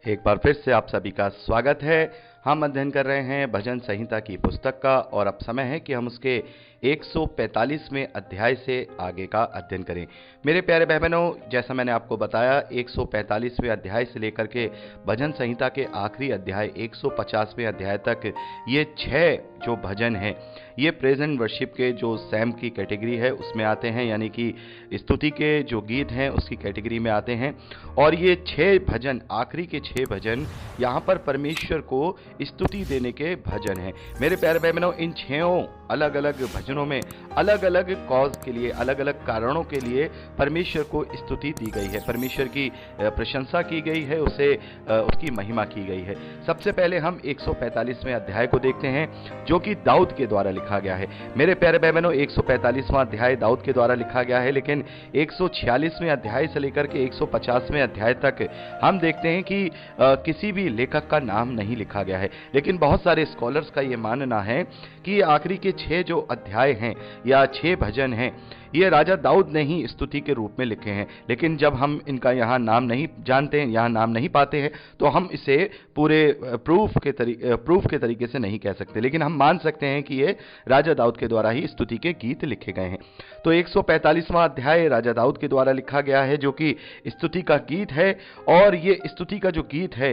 एक बार फिर से आप सभी का स्वागत है। हम अध्ययन कर रहे हैं भजन संहिता की पुस्तक का और अब समय है कि हम उसके 145वें अध्याय से आगे का अध्ययन करें। मेरे प्यारे भाई बहनों, जैसा मैंने आपको बताया 145वें अध्याय से लेकर के भजन संहिता के आखिरी अध्याय 150वें अध्याय तक ये 6 जो भजन हैं ये प्रेजेंट वर्शिप के जो सैम की कैटेगरी है उसमें आते हैं, यानी कि स्तुति के जो गीत हैं उसकी कैटेगरी में आते हैं। और ये 6 भजन, आखिरी के 6 भजन यहाँ पर परमेश्वर को स्तुति देने के भजन हैं। मेरे प्यारे भाई बहनों, इन 6 अलग अलग भजनों में अलग अलग कॉज के लिए, अलग अलग कारणों के लिए परमेश्वर को स्तुति दी गई है, परमेश्वर की प्रशंसा की गई है, उसे उसकी महिमा की गई है। सबसे पहले हम 145वें अध्याय को देखते हैं जो कि दाऊद के द्वारा लिखा गया है। मेरे प्यारे भाई बहनों, 145वां अध्याय दाऊद के द्वारा लिखा गया है, लेकिन 146वें अध्याय से लेकर के 150वें अध्याय तक हम देखते हैं कि किसी भी लेखक का नाम नहीं लिखा गया है। लेकिन बहुत सारे स्कॉलर्स का यह मानना है कि आखिरी के 6 जो अध्याय हैं या 6 भजन हैं ये राजा दाऊद ने ही स्तुति के रूप में लिखे हैं। लेकिन जब हम इनका यहाँ नाम नहीं जानते हैं, यहाँ नाम नहीं पाते हैं, तो हम इसे पूरे प्रूफ के तरीके से नहीं कह सकते, लेकिन हम मान सकते हैं कि ये राजा दाऊद के द्वारा ही स्तुति के गीत लिखे गए हैं। तो 145वां अध्याय राजा दाऊद के द्वारा लिखा गया है जो कि स्तुति का गीत है। और ये स्तुति का जो गीत है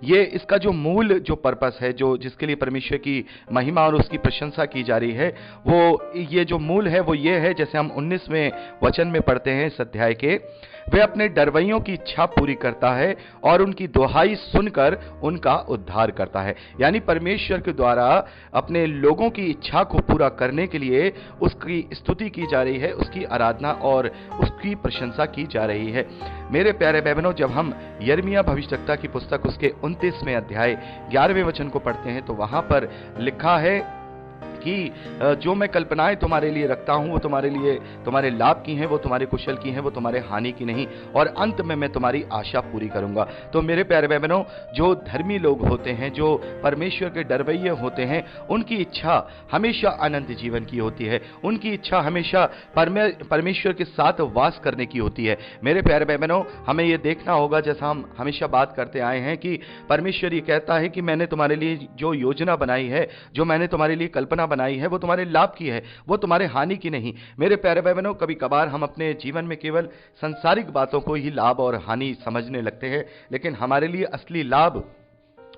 ये इसका जो मूल जो पर्पस है, जो जिसके लिए परमेश्वर की महिमा और उसकी प्रशंसा की जा रही है, वो ये जो मूल है वो ये है, जैसे हम 19वें वचन में पढ़ते हैं इस अध्याय के, वे अपने डरवैयों की इच्छा पूरी करता है और उनकी दुहाई सुनकर उनका उद्धार करता है। यानी परमेश्वर के द्वारा अपने लोगों की इच्छा को पूरा करने के लिए उसकी स्तुति की जा रही है, उसकी आराधना और उसकी प्रशंसा की जा रही है। मेरे प्यारे भाई बहनों, जब हम यिर्मयाह भविष्यद्वक्ता की पुस्तक उसके 29वें अध्याय 11वें वचन को पढ़ते हैं तो वहां पर लिखा है कि जो मैं कल्पनाएं तुम्हारे लिए रखता हूं वो तुम्हारे लिए, तुम्हारे लाभ की हैं, वो तुम्हारे कुशल की हैं, वो तुम्हारे हानि की नहीं, और अंत में मैं तुम्हारी आशा पूरी करूंगा। तो मेरे प्यारे भाई बहनों, जो धर्मी लोग होते हैं, जो परमेश्वर के डरवैये होते हैं, उनकी इच्छा हमेशा अनंत जीवन की होती है, उनकी इच्छा हमेशा परमेश्वर के साथ वास करने की होती है। मेरे प्यारे भाई बहनों, हमें यह देखना होगा, जैसा हम हमेशा बात करते आए हैं कि परमेश्वर ये कहता है कि मैंने तुम्हारे लिए जो योजना बनाई है, जो मैंने तुम्हारे लिए कल्पना बनाई है, वो तुम्हारे लाभ की है, वो तुम्हारे हानि की नहीं। मेरे प्यारे भाई बहनों, कभी कभार हम अपने जीवन में केवल सांसारिक बातों को ही लाभ और हानि समझने लगते हैं, लेकिन हमारे लिए असली लाभ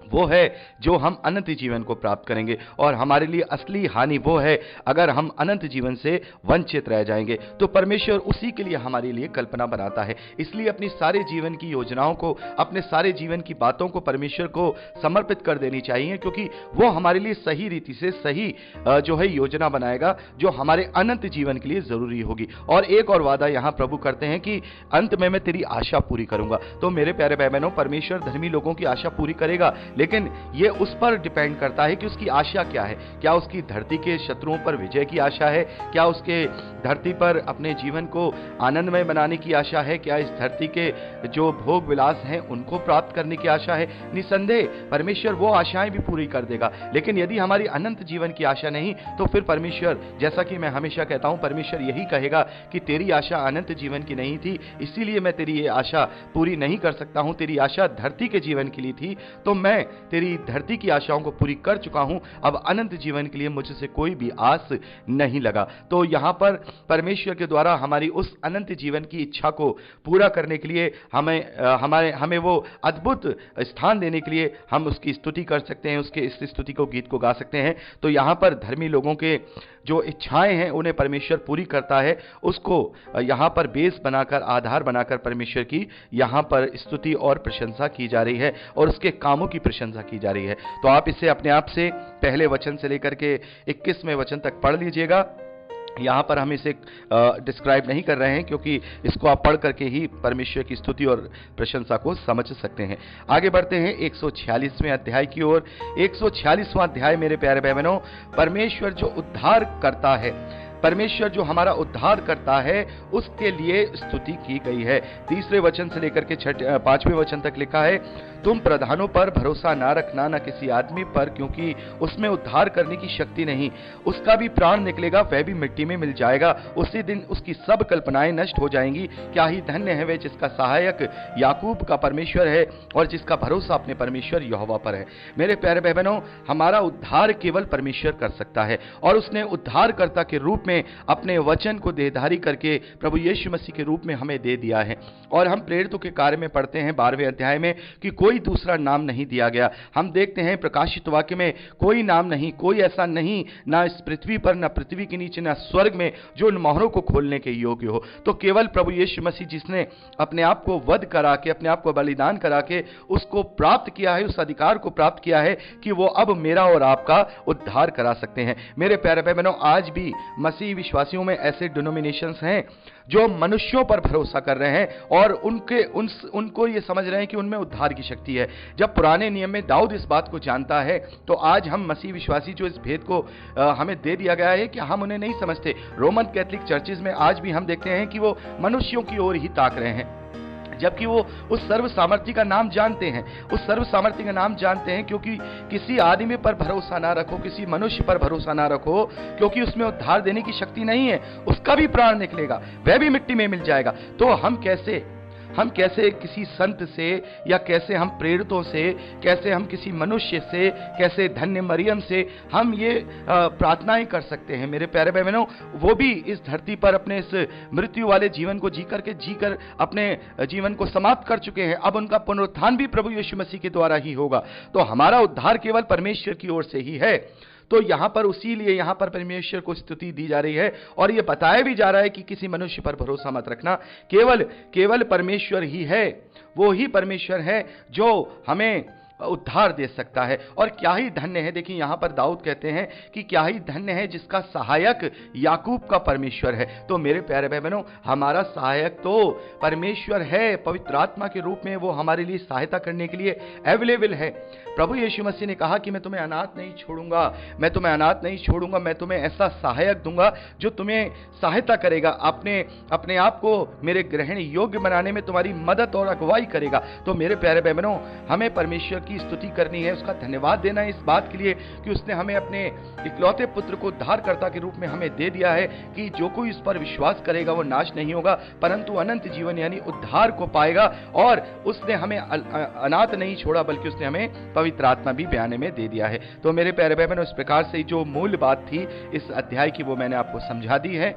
वो है जो हम अनंत जीवन को प्राप्त करेंगे, और हमारे लिए असली हानि वो है अगर हम अनंत जीवन से वंचित रह जाएंगे। तो परमेश्वर उसी के लिए हमारे लिए कल्पना बनाता है। इसलिए अपनी सारे जीवन की योजनाओं को, अपने सारे जीवन की बातों को परमेश्वर को समर्पित कर देनी चाहिए, क्योंकि वो हमारे लिए सही रीति से सही जो है योजना बनाएगा जो हमारे अनंत जीवन के लिए जरूरी होगी। और एक और वादा यहां प्रभु करते हैं कि अंत में मैं तेरी आशा पूरी करूंगा। तो मेरे प्यारे भाई बहनों, परमेश्वर धर्मी लोगों की आशा पूरी करेगा, लेकिन यह उस पर डिपेंड करता है कि उसकी आशा क्या है। क्या उसकी धरती के शत्रुओं पर विजय की आशा है? क्या उसके धरती पर अपने जीवन को आनंदमय बनाने की आशा है? क्या इस धरती के जो भोग विलास हैं उनको प्राप्त करने की आशा है? निसंदेह परमेश्वर वो आशाएं भी पूरी कर देगा। लेकिन यदि हमारी अनंत जीवन की आशा नहीं, तो फिर परमेश्वर, जैसा कि मैं हमेशा कहता हूं, परमेश्वर यही कहेगा कि तेरी आशा अनंत जीवन की नहीं थी, इसीलिए मैं तेरी ये आशा पूरी नहीं कर सकता हूं। तेरी आशा धरती के जीवन के लिए थी, तो मैं तेरी धरती की आशाओं को पूरी कर चुका हूं। अब अनंत जीवन के लिए मुझसे कोई भी आस नहीं लगा। तो यहां पर परमेश्वर के द्वारा हमारी उस अनंत जीवन की इच्छा को पूरा करने के लिए हमें वो अद्भुत स्थान देने के लिए हम उसकी स्तुति कर सकते हैं, उसके इस स्तुति को, गीत को गा सकते हैं। तो यहां पर धर्मी लोगों के जो इच्छाएं हैं उन्हें परमेश्वर पूरी करता है, उसको यहां पर बेस बनाकर, आधार बनाकर परमेश्वर की यहां पर स्तुति और प्रशंसा की जा रही है और उसके कामों की प्रशंसा की जा रही है। तो आप इसे अपने आप से पहले वचन से लेकर के 21वें वचन तक पढ़ लीजिएगा। यहां पर हम इसे डिस्क्राइब नहीं कर रहे हैं, क्योंकि इसको आप पढ़ करके ही परमेश्वर की स्तुति और प्रशंसा को समझ सकते हैं। आगे बढ़ते हैं 146वें अध्याय की ओर। 146वां अध्याय मेरे प्यारे भाई बहनों, परमेश्वर जो उद्धार करता है, परमेश्वर जो हमारा उद्धार करता है उसके लिए स्तुति की गई है। 3 वचन से लेकर के 5वें वचन तक लिखा है, तुम प्रधानों पर भरोसा ना रखना, न किसी आदमी पर, क्योंकि उसमें उद्धार करने की शक्ति नहीं। उसका भी प्राण निकलेगा, वह भी मिट्टी में मिल जाएगा। उसी दिन उसकी सब कल्पनाएं नष्ट हो जाएंगी। क्या ही धन्य है वे जिसका सहायक याकूब का परमेश्वर है और जिसका भरोसा अपने परमेश्वर यहोवा पर है। मेरे प्यारे भाई बहनों, हमारा उद्धार केवल परमेश्वर कर सकता है और उसने उद्धारकर्ता के रूप में अपने वचन को देहधारी करके प्रभु यीशु मसीह के रूप में हमें दे दिया है। और हम प्रेरितों के कार्य में पढ़ते हैं 12वें अध्याय में कि कोई दूसरा नाम नहीं दिया गया। हम देखते हैं प्रकाशित वाक्य में कोई नाम नहीं, कोई ऐसा नहीं, ना इस पृथ्वी पर, ना पृथ्वी के नीचे, ना स्वर्ग में, जो उन मोहरों को खोलने के योग्य हो। तो केवल प्रभु यीशु मसीह जिसने अपने आप को वध करा के, अपने आप को बलिदान करा के उसको प्राप्त किया है, उस अधिकार को प्राप्त किया है कि वो अब मेरा और आपका उद्धार करा सकते हैं। मेरे प्यारे भाई बहनों, आज भी मसीह विश्वासियों में ऐसे डिनोमिनेशंस हैं जो मनुष्यों पर भरोसा कर रहे हैं और उनको ये समझ रहे हैं कि उनमें उद्धार की शक्ति है। जब पुराने नियम में दाऊद इस बात को जानता है, तो आज हम मसीह विश्वासी जो इस भेद को हमें दे दिया गया है कि हम उन्हें नहीं समझते। रोमन कैथोलिक चर्चेज में आज भी हम देखते हैं कि वो मनुष्यों की ओर ही ताक रहे हैं, जबकि वो उस सर्व सामर्थ्य का नाम जानते हैं। उस सर्व सामर्थ्य का नाम जानते हैं क्योंकि किसी आदमी पर भरोसा ना रखो, किसी मनुष्य पर भरोसा ना रखो, क्योंकि उसमें उद्धार देने की शक्ति नहीं है। उसका भी प्राण निकलेगा, वह भी मिट्टी में मिल जाएगा। तो हम कैसे किसी संत से, या कैसे हम प्रेरितों से, कैसे हम किसी मनुष्य से, कैसे धन्य मरियम से हम ये प्रार्थनाएं कर सकते हैं। मेरे प्यारे भाई बहनों, वो भी इस धरती पर अपने इस मृत्यु वाले जीवन को जीकर अपने जीवन को समाप्त कर चुके हैं। अब उनका पुनरुत्थान भी प्रभु यीशु मसीह के द्वारा ही होगा। तो हमारा उद्धार केवल परमेश्वर की ओर से ही है। तो यहां पर इसीलिए यहां पर परमेश्वर को स्तुति दी जा रही है और यह बताया भी जा रहा है कि किसी मनुष्य पर भरोसा मत रखना, केवल परमेश्वर ही है। वो ही परमेश्वर है जो हमें उद्धार दे सकता है। और क्या ही धन्य है, देखिए यहां पर दाऊद कहते हैं कि क्या ही धन्य है जिसका सहायक याकूब का परमेश्वर है। तो मेरे प्यारे भाई बहनों, हमारा सहायक तो परमेश्वर है। पवित्र आत्मा के रूप में वो हमारे लिए सहायता करने के लिए अवेलेबल है। प्रभु यीशु मसीह ने कहा कि मैं तुम्हें अनाथ नहीं छोड़ूंगा, मैं तुम्हें ऐसा सहायक दूंगा जो तुम्हें सहायता करेगा, अपने आप को मेरे ग्रहण योग्य बनाने में तुम्हारी मदद और अगुवाई करेगा। तो मेरे प्यारे भाई बहनों, हमें परमेश्वर की स्तुति करनी है, उसका धन्यवाद देना है इस बात के लिए कि उसने हमें अपने इकलौते पुत्र को उद्धारकर्ता के रूप में हमें दे दिया है कि जो कोई इस पर विश्वास करेगा वो नाश नहीं होगा परंतु अनंत जीवन यानी उद्धार को पाएगा। और उसने हमें अनाथ नहीं छोड़ा, बल्कि उसने हमें पवित्र आत्मा भी बयाने में दे दिया है। तो मेरे प्यारे भाई बहनों, इस प्रकार से जो मूल बात थी इस अध्याय की वो मैंने आपको समझा दी है।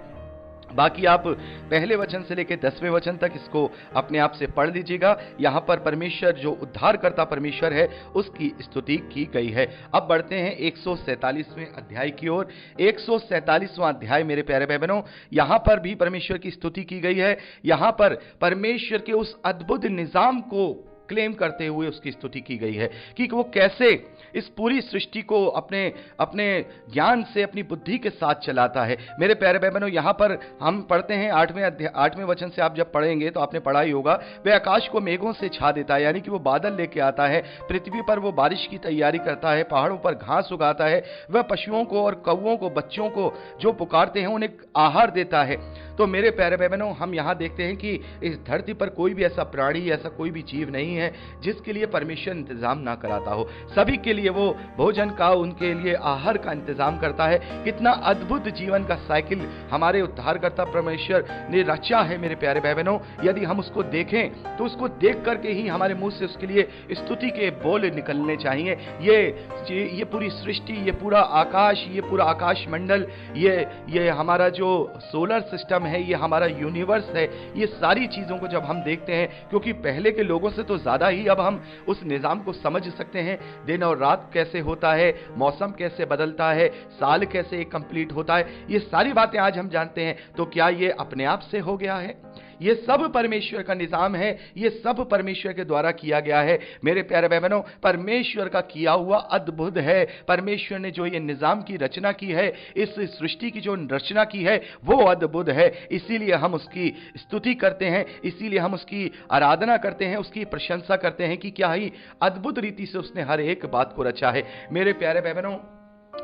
बाकी आप पहले वचन से लेकर 10वें वचन तक इसको अपने आप से पढ़ लीजिएगा। यहां पर परमेश्वर जो उद्धार करता परमेश्वर है उसकी स्तुति की गई है। अब बढ़ते हैं 147वें अध्याय की ओर। 147वां अध्याय मेरे प्यारे भाई बहनों, यहां पर भी परमेश्वर की स्तुति की गई है। यहां पर परमेश्वर के उस अद्भुत निजाम को क्लेम करते हुए उसकी स्तुति की गई है कि वो कैसे इस पूरी सृष्टि को अपने ज्ञान से, अपनी बुद्धि के साथ चलाता है। मेरे प्यारे भाई बहनों, यहां पर हम पढ़ते हैं 8वें वचन से, आप जब पढ़ेंगे तो आपने पढ़ा ही होगा, वह आकाश को मेघों से छा देता है, यानी कि वो बादल लेके आता है, पृथ्वी पर वो बारिश की तैयारी करता है, पहाड़ों पर घास उगाता है, वह पशुओं को और कौवों को, बच्चों को जो पुकारते हैं उन्हें आहार देता है। तो मेरे प्यारे भाई बहनों, हम यहां देखते हैं कि इस धरती पर कोई भी ऐसा प्राणी, ऐसा कोई भी जीव नहीं है जिसके लिए परमेश्वर इंतजाम ना कराता हो। सभी के लिए वो भोजन का, उनके लिए आहार का इंतजाम करता है। कितना अद्भुत जीवन का साइकिल हमारे उद्धारकर्ता परमेश्वर ने रचा है मेरे प्यारे भाई बहनों। यदि हम उसको देखें तो उसको देख करके ही हमारे मुंह से उसके लिए स्तुति के बोल निकलने चाहिए। ये पूरी सृष्टि, ये पूरा आकाश, ये पूरा आकाश मंडल, ये हमारा जो सोलर सिस्टम है, ये हमारा यूनिवर्स है, ये सारी चीजों को जब हम देखते हैं, क्योंकि पहले के लोगों से तो ज्यादा ही अब हम उस निजाम को समझ सकते हैं। दिन और रात कैसे होता है, मौसम कैसे बदलता है, साल कैसे कंप्लीट होता है, ये सारी बातें आज हम जानते हैं। तो क्या ये अपने आप से हो गया है? ये सब परमेश्वर का निजाम है, ये सब परमेश्वर के द्वारा किया गया है। मेरे प्यारे भाई बहनों, परमेश्वर का किया हुआ अद्भुत है। परमेश्वर ने जो ये निजाम की रचना की है, इस सृष्टि की जो रचना की है, वो अद्भुत है। इसीलिए हम उसकी स्तुति करते हैं, इसीलिए हम उसकी आराधना करते हैं, उसकी प्रशंसा करते हैं कि क्या ही अद्भुत रीति से उसने हर एक बात को रचा है। मेरे प्यारे भाई बहनों,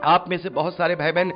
आप में से बहुत सारे भाई बहन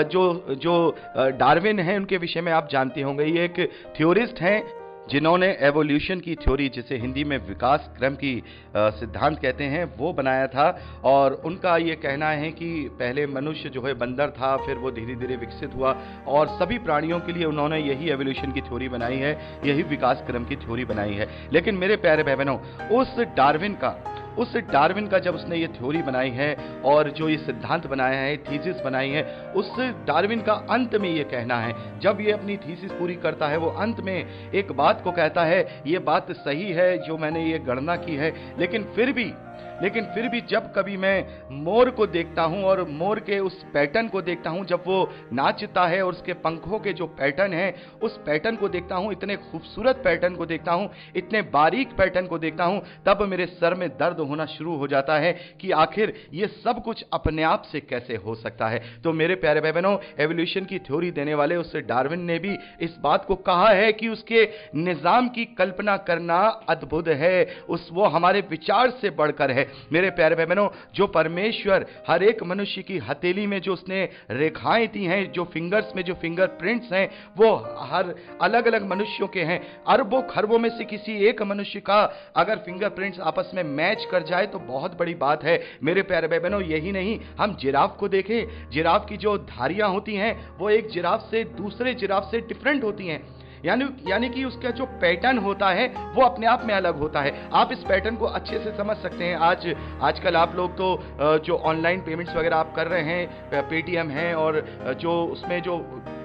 जो जो डार्विन हैं उनके विषय में आप जानते होंगे। ये एक थ्योरिस्ट हैं जिन्होंने एवोल्यूशन की थ्योरी, जिसे हिंदी में विकास क्रम की सिद्धांत कहते हैं, वो बनाया था। और उनका ये कहना है कि पहले मनुष्य जो है बंदर था, फिर वो धीरे धीरे विकसित हुआ और सभी प्राणियों के लिए उन्होंने यही एवोल्यूशन की थ्योरी बनाई है, यही विकास क्रम की थ्योरी बनाई है। लेकिन मेरे प्यारे भाई बहनों, उस डार्विन का जब उसने ये थ्योरी बनाई है और जो ये सिद्धांत बनाया है, थीसिस बनाई है, उस डार्विन का अंत में ये कहना है, जब ये अपनी थीसिस पूरी करता है, वो अंत में एक बात को कहता है, ये बात सही है जो मैंने ये गणना की है, लेकिन फिर भी जब कभी मैं मोर को देखता हूं और मोर के उस पैटर्न को देखता हूं, जब वो नाचता है और उसके पंखों के जो पैटर्न है, उस पैटर्न को देखता हूं, इतने खूबसूरत पैटर्न को देखता हूं, इतने बारीक पैटर्न को देखता हूं, तब मेरे सर में दर्द होना शुरू हो जाता है कि आखिर ये सब कुछ अपने आप से कैसे हो सकता है। तो मेरे प्यारे भाई बहनों, एवोल्यूशन की थ्योरी देने वाले उस डार्विन ने भी इस बात को कहा है कि उसके निजाम की कल्पना करना अद्भुत है, वो हमारे विचार से बढ़कर है। मेरे प्यारे भाई बहनों, जो परमेश्वर हर एक मनुष्य की हथेली में जो उसने रेखाएं दी हैं, जो फिंगर्स में जो फिंगरप्रिंट्स हैं, वो हर अलग अलग मनुष्यों के हैं। अरबों खरबों में से किसी एक मनुष्य का अगर फिंगरप्रिंट्स आपस में मैच कर जाए तो बहुत बड़ी बात है। मेरे प्यारे भाई बहनों, यही नहीं, हम जिराफ को देखें, जिराफ की जो धारियां होती हैं वो एक जिराफ से दूसरे जिराफ से डिफरेंट होती हैं। यानी कि उसका जो पैटर्न होता है वो अपने आप में अलग होता है। आप इस पैटर्न को अच्छे से समझ सकते हैं। आजकल आप लोग तो जो ऑनलाइन पेमेंट्स वगैरह आप कर रहे हैं, पेटीएम है, और जो उसमें जो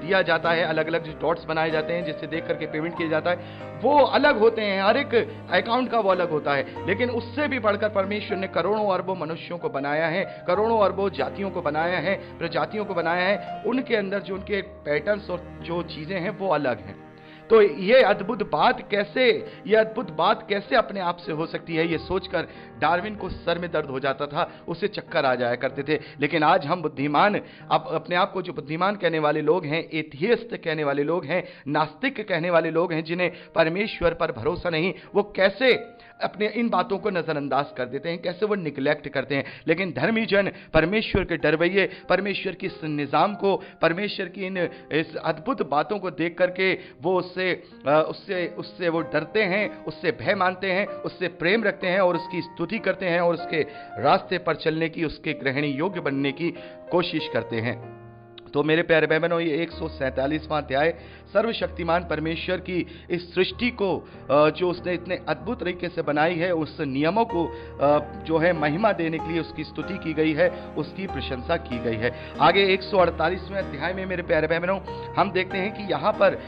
दिया जाता है, अलग अलग जो डॉट्स बनाए जाते हैं जिससे देख करके पेमेंट किया जाता है, वो अलग होते हैं, हर एक अकाउंट का वो अलग होता है। लेकिन उससे भी बढ़कर परमेश्वर ने करोड़ों अरबों मनुष्यों को बनाया है, करोड़ों अरबों जातियों को बनाया है, प्रजातियों को बनाया है। उनके अंदर जो उनके पैटर्न्स और जो चीजें हैं वो अलग हैं। तो ये अद्भुत बात कैसे अपने आप से हो सकती है, ये सोचकर डार्विन को सर में दर्द हो जाता था, उसे चक्कर आ जाया करते थे। लेकिन आज हम बुद्धिमान, अब अपने आप को जो बुद्धिमान कहने वाले लोग हैं, एथियस्ट कहने वाले लोग हैं, नास्तिक कहने वाले लोग हैं, जिन्हें परमेश्वर पर भरोसा नहीं, वो कैसे अपने इन बातों को नजरअंदाज कर देते हैं, कैसे वो निग्लेक्ट करते हैं। लेकिन धर्मी जन परमेश्वर के डरवैये, परमेश्वर की इस निजाम को, परमेश्वर की इस अद्भुत बातों को देख करके वो उससे वो डरते हैं, उससे भय मानते हैं, उससे प्रेम रखते हैं और उसकी स्तुति करते हैं और उसके रास्ते पर चलने की, उसके ग्रहणी योग्य बनने की कोशिश करते हैं। तो मेरे प्यारे भाई बहनों, ये 147वां अध्याय सर्वशक्तिमान परमेश्वर की इस सृष्टि को जो उसने इतने अद्भुत तरीके से बनाई है, उस नियमों को जो है महिमा देने के लिए उसकी स्तुति की गई है, उसकी प्रशंसा की गई है। आगे 148वें अध्याय में मेरे प्यारे भाई बहनों हम देखते हैं कि यहाँ पर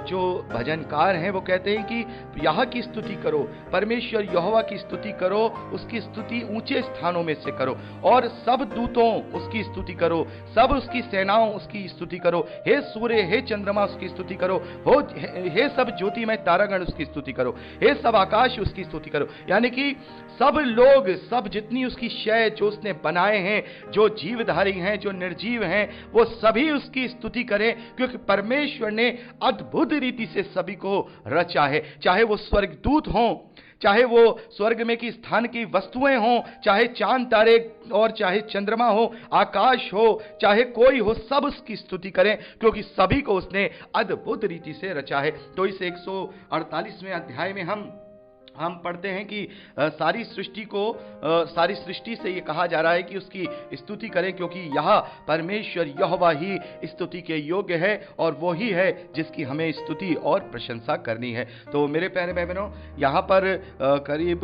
जो भजनकार हैं वो कहते हैं कि यहाँ की स्तुति करो, परमेश्वर यहोवा की स्तुति करो, उसकी स्तुति ऊंचे स्थानों में से करो, और सब दूतों उसकी स्तुति करो, सब उसकी सेनाओं उसकी स्तुति करो, हे सूर्य, हे चंद्रमा उसकी स्तुति करो, हे सब ज्योतिमय तारागण उसकी स्तुति करो, हे सब आकाश उसकी स्तुति करो। यानी कि सब लोग, सब जितनी उसकी शय जो उसने बनाए हैं, जो जीवधारी हैं, जो निर्जीव हैं, वो सभी उसकी स्तुति करें, क्योंकि परमेश्वर ने अद्भुत रीति से सभी को रचा है। चाहे वो स्वर्गदूत हों, चाहे वो स्वर्ग में की स्थान की वस्तुएं हों, चाहे चांद तारे और चाहे चंद्रमा हो, आकाश हो, चाहे कोई हो, सब उसकी स्तुति करें, क्योंकि सभी को उसने अद्भुत रीति से रचा है। तो इस 148वें अध्याय में हम पढ़ते हैं कि सारी सृष्टि से ये कहा जा रहा है कि उसकी स्तुति करें, क्योंकि यह परमेश्वर यहोवा ही स्तुति के योग्य है और वो ही है जिसकी हमें स्तुति और प्रशंसा करनी है। तो मेरे प्यारे भाई बहनों, यहाँ पर करीब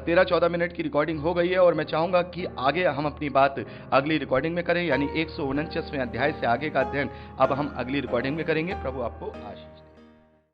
13-14 मिनट की रिकॉर्डिंग हो गई है और मैं चाहूँगा कि आगे हम अपनी बात अगली रिकॉर्डिंग में करें, यानी 149वें अध्याय से आगे का अध्ययन अब हम अगली रिकॉर्डिंग में करेंगे। प्रभु आपको आशीष।